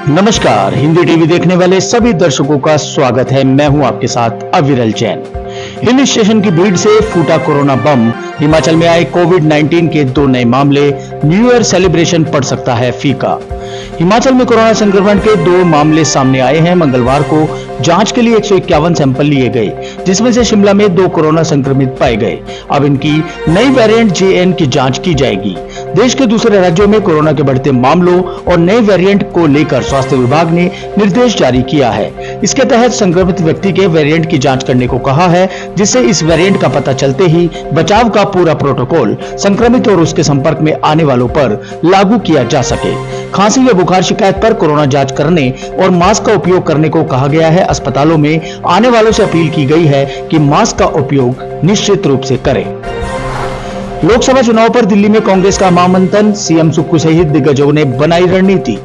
नमस्कार, हिंदी टीवी देखने वाले सभी दर्शकों का स्वागत है। मैं हूं आपके साथ अविरल जैन। हिल स्टेशन की भीड़ से फूटा कोरोना बम। हिमाचल में आए कोविड-19 के 2 नए मामले। न्यू ईयर सेलिब्रेशन पड़ सकता है फीका। हिमाचल में कोरोना संक्रमण के 2 मामले सामने आए हैं। मंगलवार को जांच के लिए 151 सैंपल लिए गए, जिसमें से शिमला में 2 कोरोना संक्रमित पाए गए। अब इनकी नई वेरिएंट JN की जांच की जाएगी। देश के दूसरे राज्यों में कोरोना के बढ़ते मामलों और नए वेरिएंट को लेकर स्वास्थ्य विभाग ने निर्देश जारी किया है। इसके तहत संक्रमित व्यक्ति के वेरिएंट की जांच करने को कहा है, जिससे इस वेरिएंट का पता चलते ही बचाव का पूरा प्रोटोकॉल संक्रमित और उसके संपर्क में आने वालों पर लागू किया जा सके। खांसी या बुखार शिकायत पर कोरोना जांच करने और मास्क का उपयोग करने को कहा गया है। अस्पतालों में आने वालों से अपील की गई है कि मास्क का उपयोग निश्चित रूप से करें। लोकसभा चुनाव पर दिल्ली में कांग्रेस का महामंथन। सीएम सुक्खू सहित दिग्गजों ने बनाई रणनीति।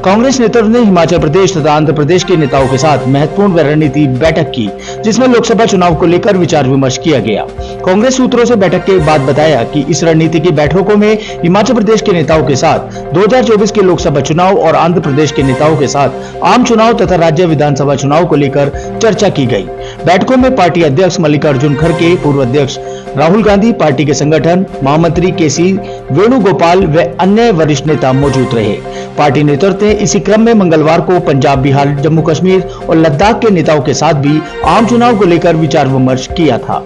कांग्रेस नेतृत्व ने हिमाचल प्रदेश तथा आंध्र प्रदेश के नेताओं के साथ महत्वपूर्ण रणनीति बैठक की, जिसमें लोकसभा चुनाव को लेकर विचार विमर्श किया गया। कांग्रेस सूत्रों से बैठक के बाद बताया कि इस रणनीति की बैठकों में हिमाचल प्रदेश के नेताओं के साथ 2024 के लोकसभा चुनाव और आंध्र प्रदेश के नेताओं के साथ आम चुनाव तथा राज्य विधानसभा चुनाव को लेकर चर्चा की गई। बैठकों में पार्टी अध्यक्ष मल्लिकार्जुन खड़गे, पूर्व अध्यक्ष राहुल गांधी, पार्टी के संगठन महामंत्री KC वेणुगोपाल व अन्य वरिष्ठ नेता मौजूद रहे। पार्टी नेतृत्व ने इसी क्रम में मंगलवार को पंजाब, बिहार, जम्मू कश्मीर और लद्दाख के नेताओं के साथ भी आम चुनाव को लेकर विचार विमर्श किया था।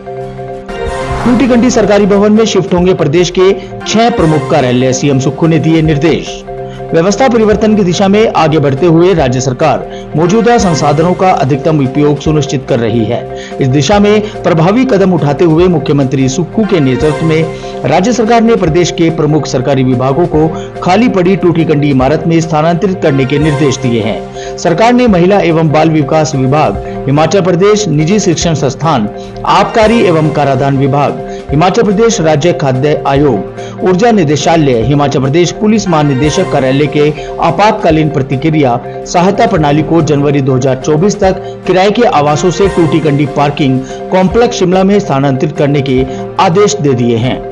टूटीकंडी सरकारी भवन में शिफ्ट होंगे प्रदेश के 6 प्रमुख कार्यालय। सीएम सुक्खू ने दिए निर्देश। व्यवस्था परिवर्तन की दिशा में आगे बढ़ते हुए राज्य सरकार मौजूदा संसाधनों का अधिकतम उपयोग सुनिश्चित कर रही है। इस दिशा में प्रभावी कदम उठाते हुए मुख्यमंत्री सुक्खू के नेतृत्व में राज्य सरकार ने प्रदेश के प्रमुख सरकारी विभागों को खाली पड़ी टूटीकंडी इमारत में स्थानांतरित करने के निर्देश दिए हैं। सरकार ने महिला एवं बाल विकास विभाग, हिमाचल प्रदेश निजी शिक्षण संस्थान, आबकारी एवं कराधान विभाग, हिमाचल प्रदेश राज्य खाद्य आयोग, ऊर्जा निदेशालय, हिमाचल प्रदेश पुलिस महानिदेशक कार्यालय के आपातकालीन प्रतिक्रिया सहायता प्रणाली को जनवरी 2024 तक किराए के आवासों से टूटीकंडी पार्किंग कॉम्प्लेक्स शिमला में स्थानांतरित करने के आदेश दे दिए हैं।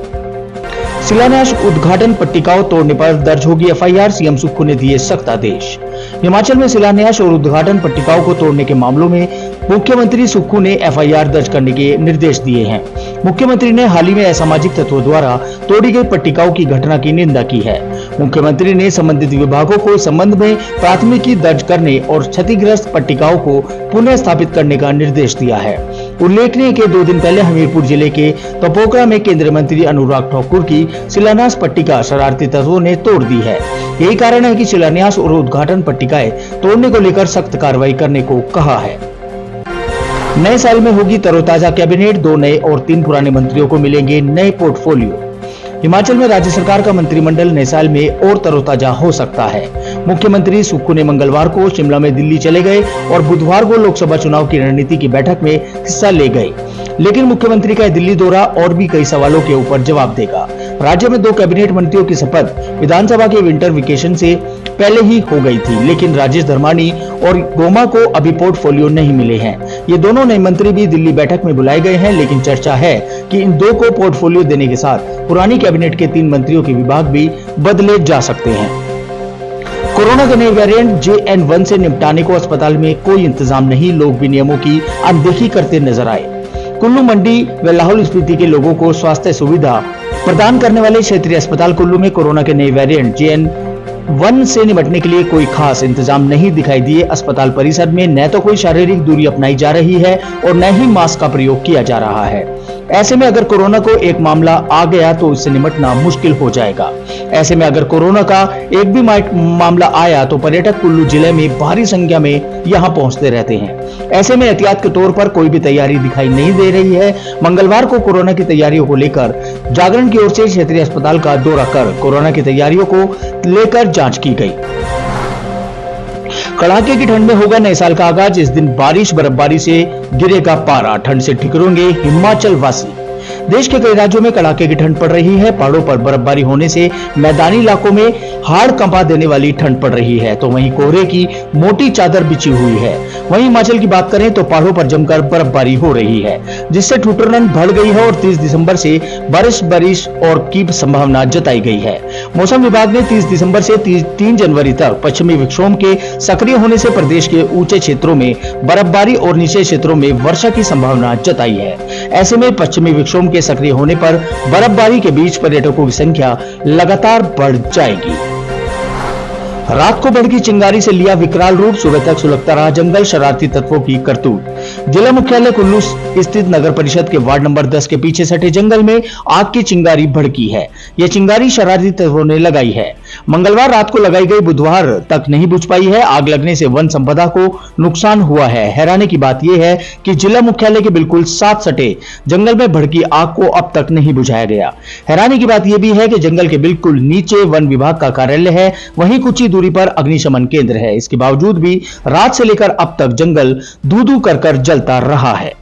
शिलान्यास उद्घाटन पट्टिकाओं तोड़ने पर दर्ज होगी FIR। सीएम सुक्खू ने दिए सख्त आदेश। हिमाचल में शिलान्यास और उद्घाटन पट्टिकाओं को तोड़ने के मामलों में मुख्यमंत्री सुक्खू ने FIR दर्ज करने के निर्देश दिए हैं। मुख्यमंत्री ने हाल ही में असामाजिक तत्वों द्वारा तोड़ी गई पट्टिकाओं की घटना की निंदा की है। मुख्यमंत्री ने संबंधित विभागों को इस संबंध में प्राथमिकी दर्ज करने और क्षतिग्रस्त पट्टिकाओं को पुनः स्थापित करने का निर्देश दिया है। उल्लेखनीय है कि 2 दिन पहले हमीरपुर जिले के तपोकरा में केंद्रीय मंत्री अनुराग ठाकुर की शिलान्यास पट्टिका शरारती तत्वों ने तोड़ दी है। यही कारण है कि शिलान्यास और उद्घाटन पट्टिकाएं तोड़ने को लेकर सख्त कार्रवाई करने को कहा है। नए साल में होगी तरोताजा कैबिनेट। 2 नए और 3 पुराने मंत्रियों को मिलेंगे नए पोर्टफोलियो। हिमाचल में राज्य सरकार का मंत्रिमंडल नए साल में और तरोताजा हो सकता है। मुख्यमंत्री सुक्खू ने मंगलवार को शिमला में दिल्ली चले गए और बुधवार को लोकसभा चुनाव की रणनीति की बैठक में हिस्सा ले गए, लेकिन मुख्यमंत्री का दिल्ली दौरा और भी कई सवालों के ऊपर जवाब देगा। राज्य में 2 कैबिनेट मंत्रियों की शपथ विधानसभा के विंटर वेकेशन से पहले ही हो गई थी, लेकिन राजेश धर्मानी और गोमा को अभी पोर्टफोलियो नहीं मिले हैं। ये दोनों नए मंत्री भी दिल्ली बैठक में बुलाए गए हैं, लेकिन चर्चा है कि इन 2 को पोर्टफोलियो देने के साथ पुरानी कैबिनेट के 3 मंत्रियों के विभाग भी बदले जा सकते हैं। कोरोना के नए वेरिएंट JN1 से निपटाने को अस्पताल में कोई इंतजाम नहीं। लोग भी नियमों की अनदेखी करते नजर आए। कुल्लू, मंडी व लाहौल स्पीति के लोगों को स्वास्थ्य सुविधा प्रदान करने वाले क्षेत्रीय अस्पताल कुल्लू में कोरोना के नए वेरिएंट JN1 से निपटने के लिए कोई खास इंतजाम नहीं दिखाई दिए। अस्पताल परिसर में न तो कोई शारीरिक दूरी अपनाई जा रही है और न ही मास्क का प्रयोग किया जा रहा है। ऐसे में अगर कोरोना को एक मामला आ गया तो इससे निपटना मुश्किल हो जाएगा। ऐसे में अगर कोरोना का एक भी मामला आया तो पर्यटक कुल्लू जिले में भारी संख्या में यहां पहुंचते रहते हैं। ऐसे में एहतियात के तौर पर कोई भी तैयारी दिखाई नहीं दे रही है। मंगलवार को कोरोना की तैयारियों को लेकर जागरण की ओर से क्षेत्रीय अस्पताल का दौरा कर कोरोना की तैयारियों को लेकर जांच की गई। कड़ाके की ठंड में होगा नए साल का आगाज। इस दिन बारिश बर्फबारी से गिरेगा पारा। ठंड से ठिकरेंगे हिमाचल वासी। देश के कई राज्यों में कड़ाके की ठंड पड़ रही है। पहाड़ों पर बर्फबारी होने से मैदानी इलाकों में हाड़ कंपा देने वाली ठंड पड़ रही है, तो वहीं कोहरे की मोटी चादर बिछी हुई है। वहीं हिमाचल की बात करें तो पहाड़ों पर जमकर बर्फबारी हो रही है, जिससे ठिठुरन बढ़ गई है और 30 दिसंबर से बारिश और की संभावना जताई गई है। मौसम विभाग ने 30 दिसंबर से 3 जनवरी तक पश्चिमी विक्षोभ के सक्रिय होने से प्रदेश के ऊंचे क्षेत्रों में बर्फबारी और निचले क्षेत्रों में वर्षा की संभावना जताई है। ऐसे में पश्चिमी विक्षोभ के सक्रिय होने पर बर्फबारी के बीच पर्यटकों की संख्या लगातार बढ़ जाएगी। रात को भड़की चिंगारी से लिया विकराल रूप, सुबह तक सुलगता रहा जंगल, शरारती तत्वों की करतूत। जिला मुख्यालय कुल्लू स्थित नगर परिषद के वार्ड नंबर 10 के पीछे सटे जंगल में आग की चिंगारी भड़की है। यह चिंगारी शरारती तत्वों ने लगाई है। मंगलवार रात को लगाई गई, बुधवार तक नहीं बुझ पाई है। आग लगने से वन संपदा को नुकसान हुआ है। हैरानी की बात यह है कि जिला मुख्यालय के बिल्कुल साथ सटे जंगल में भड़की आग को अब तक नहीं बुझाया गया। हैरानी की बात यह भी है कि जंगल के बिल्कुल नीचे वन विभाग का कार्यालय है, वहीं कुछ ही दूरी पर अग्निशमन केंद्र है। इसके बावजूद भी रात से लेकर अब तक जंगल धू-धू कर जलता रहा है।